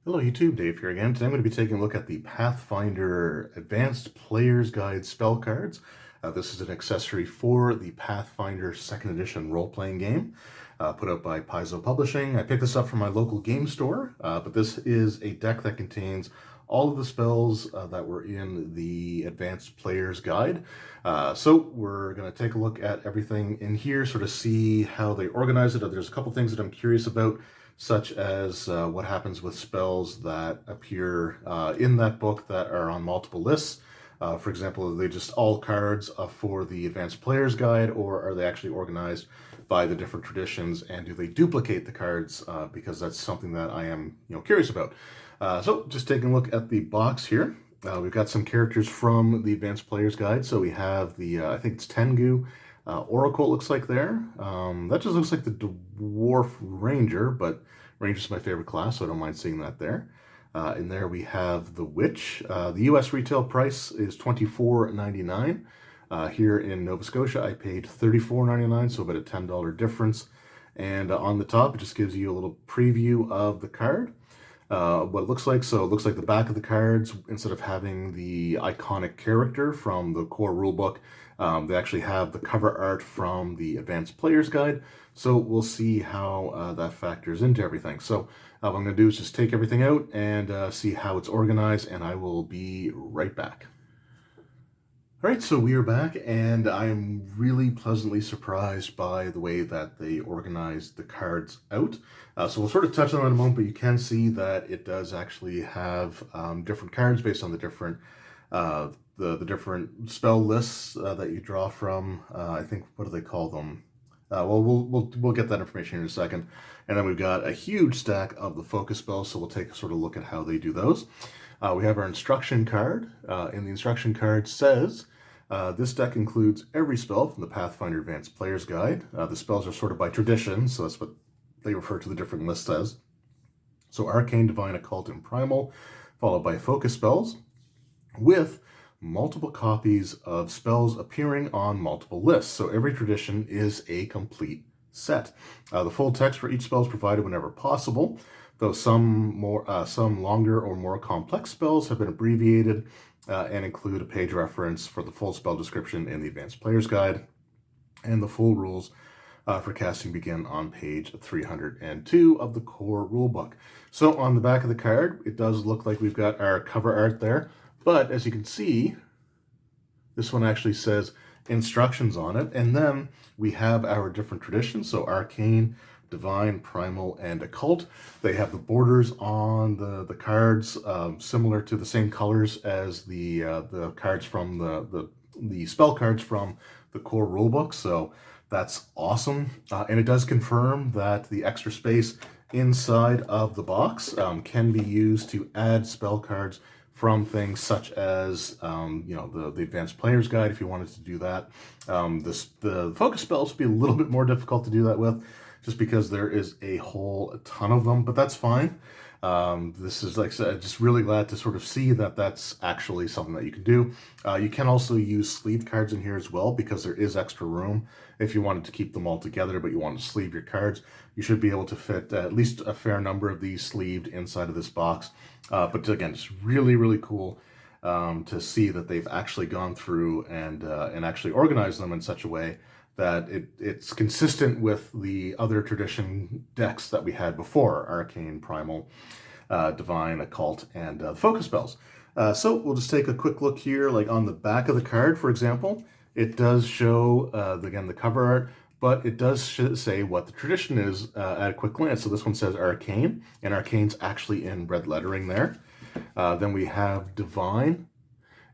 Hello YouTube, Dave here again. Today I'm going to be taking a look at the Pathfinder Advanced Player's Guide spell cards. This is an accessory for the Pathfinder 2nd Edition role-playing game, put out by Paizo Publishing. I picked this up from my local game store, but this is a deck that contains all of the spells that were in the Advanced Player's Guide. So we're going to take a look at everything in here, sort of see how they organize it. There's a couple things that I'm curious about, such as what happens with spells that appear in that book that are on multiple lists. For example, are they just all cards for the Advanced Player's Guide, or are they actually organized by the different traditions, and do they duplicate the cards? Because that's something that I am curious about. So just taking a look at the box here. We've got some characters from the Advanced Player's Guide. So we have the, I think it's Tengu, Oracle, it looks like there. That just looks like the Dwarf Ranger, but Ranger's my favorite class, so I don't mind seeing that there. In there we have the Witch. The US retail price is $24.99. Here in Nova Scotia, I paid $34.99, so about a $10 difference. And on the top, it just gives you a little preview of the card. What it looks like. So it looks like the back of the cards, instead of having the iconic character from the core rulebook, they actually have the cover art from the Advanced Player's Guide. So we'll see how that factors into everything. So what I'm going to do is just take everything out and see how it's organized, and I will be right back. All right, so we are back, and I'm really pleasantly surprised by the way that they organized the cards out. So we'll sort of touch on that in a moment, but you can see that it does actually have different cards based on the different the different spell lists that you draw from. I think, what do they call them? Well, we'll get that information in a second. And then we've got a huge stack of the focus spells, so we'll take a sort of look at how they do those. We have our instruction card, and the instruction card says, this deck includes every spell from the Pathfinder Advanced Player's Guide. The spells are sorted by tradition, so that's what they refer to the different lists as. So Arcane, Divine, Occult, and Primal, followed by focus spells, with multiple copies of spells appearing on multiple lists. So every tradition is a complete set. The full text for each spell is provided whenever possible, though some longer or more complex spells have been abbreviated and include a page reference for the full spell description in the Advanced Player's Guide, and the full rules for casting begin on page 302 of the core rulebook. So on the back of the card, it does look like we've got our cover art there, but as you can see, this one actually says instructions on it, and then we have our different traditions. So Arcane, Divine, Primal, and Occult. They have the borders on the cards similar to the same colors as the cards from the spell cards from the core rulebook. So that's awesome, and it does confirm that the extra space inside of the box can be used to add spell cards from things such as, the Advanced Player's Guide, if you wanted to do that. The focus spells would be a little bit more difficult to do that with, just because there is a whole ton of them, but that's fine. This is, like I said, just really glad to sort of see that that's actually something that you can do. You can also use sleeve cards in here as well, because there is extra room. If you wanted to keep them all together, but you want to sleeve your cards, you should be able to fit at least a fair number of these sleeved inside of this box. But again, it's really, really cool to see that they've actually gone through and actually organized them in such a way that it's consistent with the other tradition decks that we had before: Arcane, Primal, Divine, Occult, and focus spells. So we'll just take a quick look here, like on the back of the card, for example. It does show, again, the cover art, but it does say what the tradition is at a quick glance. So this one says Arcane, and Arcane's actually in red lettering there. Then we have Divine,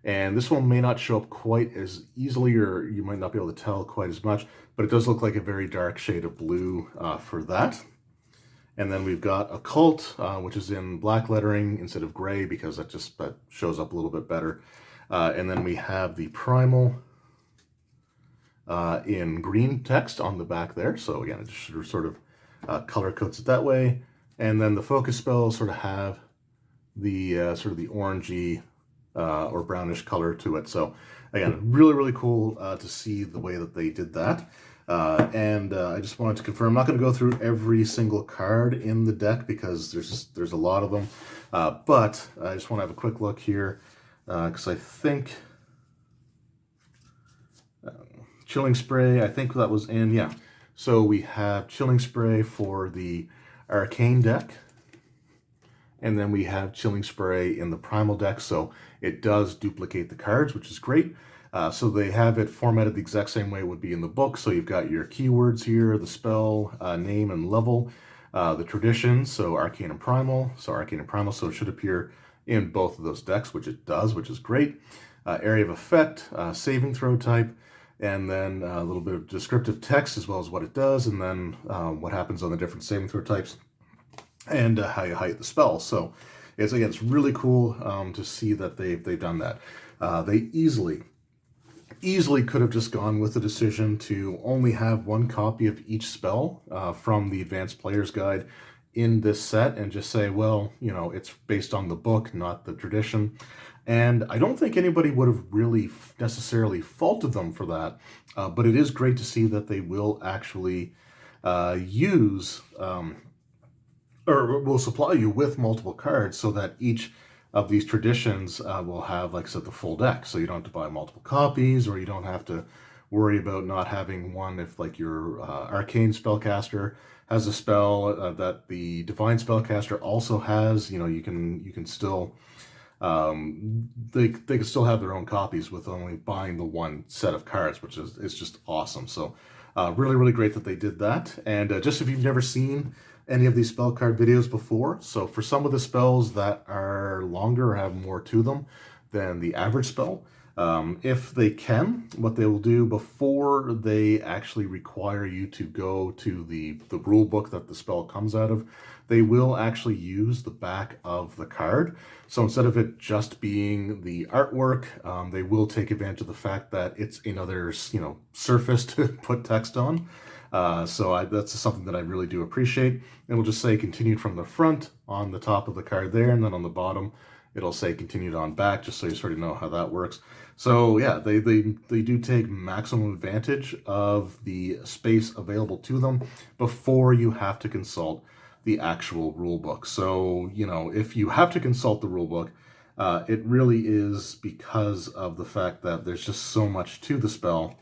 and this one may not show up quite as easily, or you might not be able to tell quite as much, but it does look like a very dark shade of blue for that. And then we've got Occult, which is in black lettering instead of gray, because that shows up a little bit better. And then we have the Primal in green text on the back there. So again, it just sort of color codes it that way. And then the focus spells sort of have the sort of the orangey or brownish color to it. So again, really, really cool to see the way that they did that. And I just wanted to confirm, I'm not going to go through every single card in the deck because there's a lot of them. But I just want to have a quick look here because I think Chilling Spray, I think that was in, yeah. So we have Chilling Spray for the Arcane deck, and then we have Chilling Spray in the Primal deck, so it does duplicate the cards, which is great. So they have it formatted the exact same way it would be in the book. So you've got your keywords here, the spell, name, and level, the traditions, so Arcane and Primal. So Arcane and Primal, so it should appear in both of those decks, which it does, which is great. Area of effect, saving throw type, and then a little bit of descriptive text as well as what it does, and then what happens on the different saving throw types, and how you height the spell. So it's really cool to see that they've done that. They easily could have just gone with the decision to only have one copy of each spell from the Advanced Player's Guide in this set and just say, well, you know, it's based on the book, not the tradition. And I don't think anybody would have really necessarily faulted them for that, but it is great to see that they will actually use or will supply you with multiple cards so that each of these traditions will have, like I said, the full deck. So you don't have to buy multiple copies, or you don't have to worry about not having one if, like, your arcane spellcaster has a spell that the divine spellcaster also has. You know, you can still they can still have their own copies with only buying the one set of cards, which is just awesome. So really great that they did that. And just if you've never seen any of these spell card videos before, so for some of the spells that are longer or have more to them than the average spell, if they can, what they will do before they actually require you to go to the rule book that the spell comes out of, they will actually use the back of the card. So instead of it just being the artwork, they will take advantage of the fact that it's another, you know, surface to put text on. That's something that I really do appreciate. And we'll just say continued from the front on the top of the card there, and then on the bottom it'll say continued on back, just so you sort of know how that works. So yeah, they do take maximum advantage of the space available to them before you have to consult the actual rule book. So, you know, if you have to consult the rule book, it really is because of the fact that there's just so much to the spell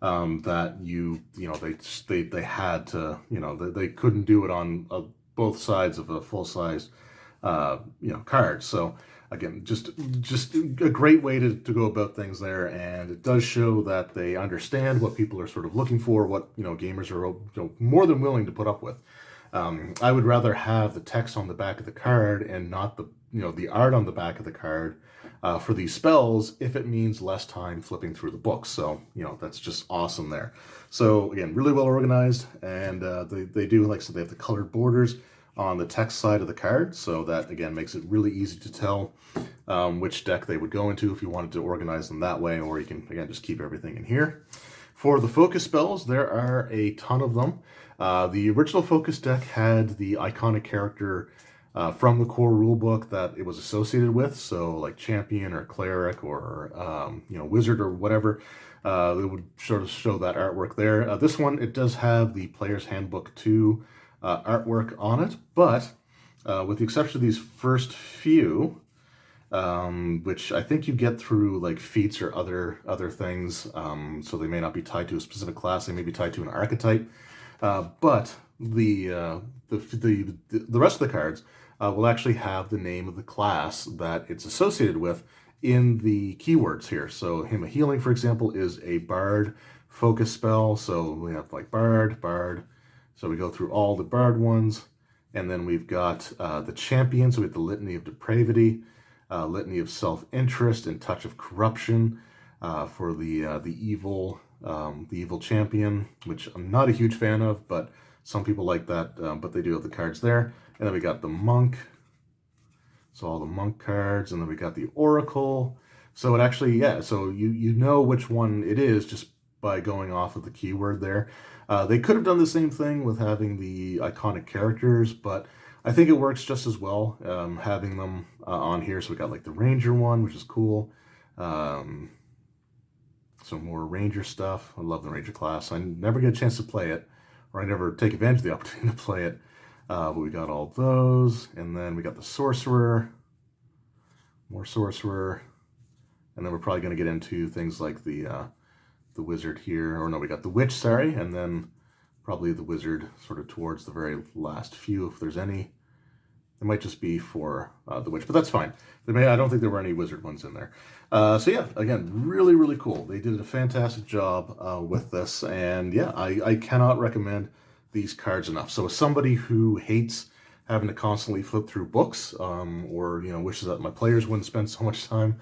that you know they had to, you know, they couldn't do it on both sides of a full-size you know, card. So again, just a great way to go about things there, and it does show that they understand what people are sort of looking for, what, you know, gamers are, you know, more than willing to put up with. I would rather have the text on the back of the card and not the, you know, the art on the back of the card for these spells if it means less time flipping through the books. So, you know, that's just awesome there. So again, really well organized, and they do, like I said, they have the colored borders on the text side of the card, so that again makes it really easy to tell which deck they would go into if you wanted to organize them that way, or you can again just keep everything in here. For the focus spells, there are a ton of them. The original focus deck had the iconic character from the core rulebook that it was associated with, so like champion or cleric or you know, wizard or whatever. It would sort of show that artwork there. This one, it does have the Player's Handbook 2 artwork on it, but with the exception of these first few, which I think you get through like feats or other things, so they may not be tied to a specific class, they may be tied to an archetype, but the rest of the cards will actually have the name of the class that it's associated with in the keywords here. So Hymn of Healing, for example, is a bard focus spell, so we have like bard, so we go through all the bard ones, and then we've got the champion, so we have the Litany of Depravity, Litany of Self-Interest, and Touch of Corruption for the evil champion, which I'm not a huge fan of, but some people like that, but they do have the cards there. And then we got the monk, so all the monk cards, and then we got the oracle. So it actually, yeah, so you know which one it is just by going off of the keyword there. They could have done the same thing with having the iconic characters, but I think it works just as well having them on here. So we got like the ranger one, which is cool. some more Ranger stuff. I love the Ranger class. I never get a chance to play it, or I never take advantage of the opportunity to play it. But we got all those, and then we got the Sorcerer, more Sorcerer, and then we're probably going to get into things like the Wizard here, or no, we got the Witch, sorry, and then probably the Wizard sort of towards the very last few, if there's any. It might just be for the Witch, but that's fine. I don't think there were any Wizard ones in there. So yeah, again, really, really cool. They did a fantastic job with this, and yeah, I cannot recommend these cards enough. So as somebody who hates having to constantly flip through books, or wishes that my players wouldn't spend so much time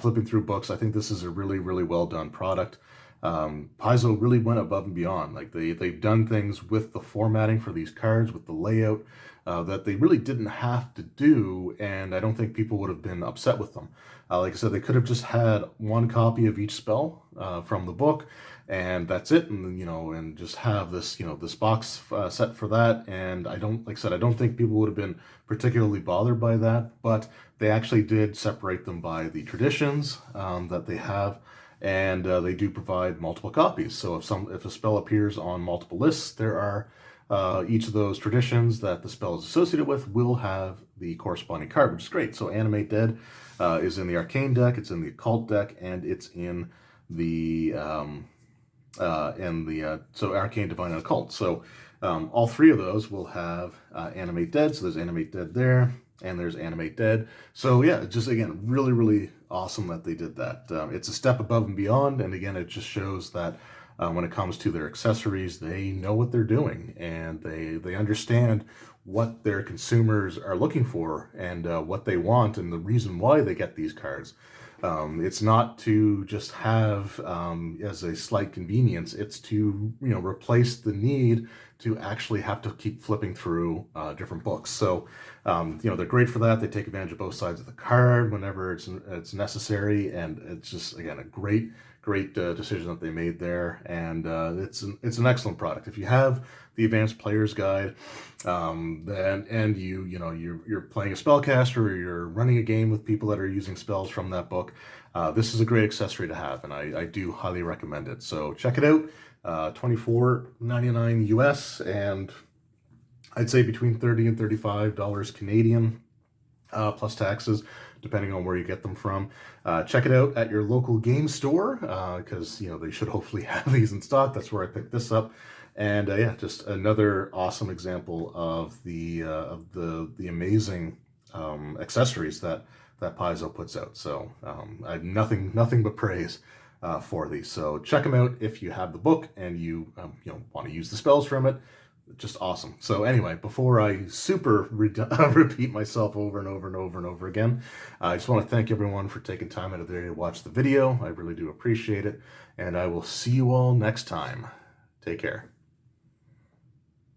flipping through books, I think this is a really, really well done product. Paizo really went above and beyond. Like they've done things with the formatting for these cards, with the layout, that they really didn't have to do, and I don't think people would have been upset with them. Like I said, they could have just had one copy of each spell from the book, and that's it, and and just have this this box set for that. And I don't think people would have been particularly bothered by that, but they actually did separate them by the traditions that they have. And they do provide multiple copies. So if a spell appears on multiple lists, there are each of those traditions that the spell is associated with will have the corresponding card, which is great. So Animate Dead is in the Arcane deck, it's in the Occult deck, and it's in the so Arcane, Divine, and Occult. So all three of those will have Animate Dead. So there's Animate Dead there, and there's Animate Dead. So yeah, just again, really, really awesome that they did that. It's a step above and beyond, and again, it just shows that when it comes to their accessories, they know what they're doing, and they understand what their consumers are looking for, and what they want, and the reason why they get these cards. It's not to just have as a slight convenience. It's to replace the need to actually have to keep flipping through different books. So they're great for that. They take advantage of both sides of the card whenever it's necessary, and it's just again a great decision that they made there, and it's an excellent product. If you have the Advanced Player's Guide, and you're playing a spellcaster, or you're running a game with people that are using spells from that book, this is a great accessory to have, and I do highly recommend it. So check it out. $24.99 US, and I'd say between $30 and $35 Canadian, plus taxes, depending on where you get them from. Check it out at your local game store, because they should hopefully have these in stock. That's where I picked this up. And yeah, just another awesome example of the amazing accessories that Paizo puts out. So I have nothing but praise for these. So check them out if you have the book and you want to use the spells from it. Just awesome. So anyway, before I repeat myself over and over and over and over again, I just want to thank everyone for taking time out of their day to watch the video. I really do appreciate it, and I will see you all next time. Take care.